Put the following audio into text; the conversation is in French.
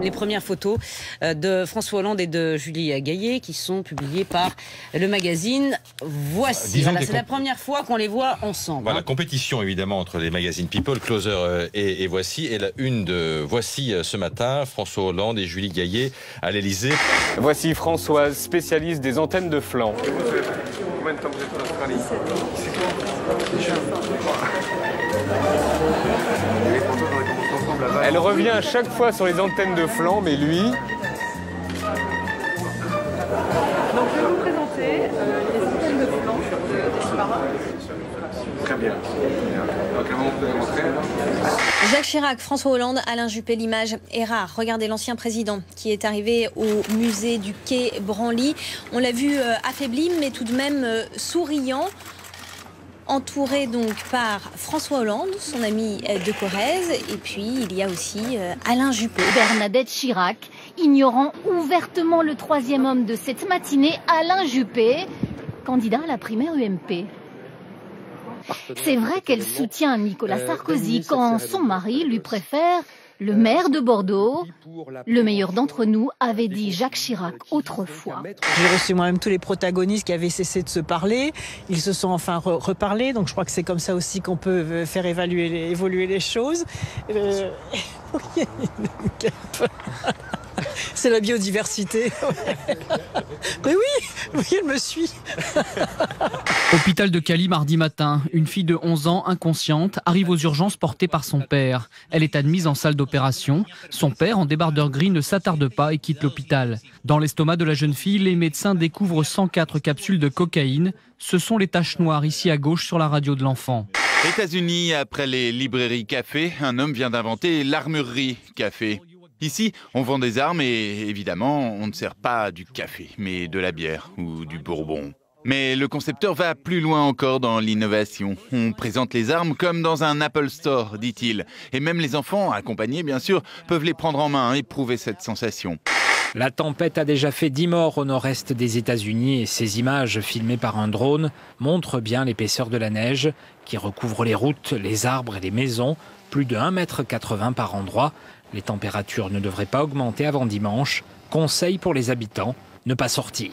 des premières photos de François Hollande et de Julie Gaillet qui sont publiées par le magazine Voici. Voilà, c'est la première fois qu'on les voit ensemble. Voilà, compétition évidemment entre les magazines People, Closer et Voici. Et la une de Voici ce matin, François Hollande et Julie Gaillet à l'Elysée. Voici Françoise, spécialiste des antennes de flanc. Combien de temps vous êtes en Australie? Elle revient à chaque fois sur les antennes de flanc, mais lui... Donc je vais vous présenter les antennes de flanc de Sparrow. Très bien. Donc à un moment vous allez montrer. Jacques Chirac, François Hollande, Alain Juppé, l'image est rare. Regardez l'ancien président qui est arrivé au musée du Quai Branly. On l'a vu affaibli, mais tout de même souriant. Entouré donc par François Hollande, son ami de Corrèze, et puis il y a aussi Alain Juppé. Bernadette Chirac, ignorant ouvertement le troisième homme de cette matinée, Alain Juppé, candidat à la primaire UMP. C'est vrai qu'elle soutient Nicolas Sarkozy quand son mari lui préfère le maire de Bordeaux. Le meilleur d'entre nous, avait dit Jacques Chirac autrefois. J'ai reçu moi-même tous les protagonistes qui avaient cessé de se parler. Ils se sont enfin reparlés, donc je crois que c'est comme ça aussi qu'on peut faire évoluer les choses. C'est la biodiversité. Mais oui, elle me suit. Hôpital de Cali mardi matin, une fille de 11 ans inconsciente arrive aux urgences portée par son père. Elle est admise en salle d'opération. Son père, en débardeur gris, ne s'attarde pas et quitte l'hôpital. Dans l'estomac de la jeune fille, les médecins découvrent 104 capsules de cocaïne. Ce sont les taches noires ici à gauche sur la radio de l'enfant. États-Unis, après les librairies café, un homme vient d'inventer l'armurerie café. Ici, on vend des armes et évidemment, on ne sert pas du café, mais de la bière ou du bourbon. Mais le concepteur va plus loin encore dans l'innovation. On présente les armes comme dans un Apple Store, dit-il. Et même les enfants, accompagnés bien sûr, peuvent les prendre en main et éprouver cette sensation. La tempête a déjà fait 10 morts au nord-est des États-Unis et ces images filmées par un drone montrent bien l'épaisseur de la neige qui recouvre les routes, les arbres et les maisons, plus de 1,80 m par endroit. Les températures ne devraient pas augmenter avant dimanche. Conseil pour les habitants, ne pas sortir.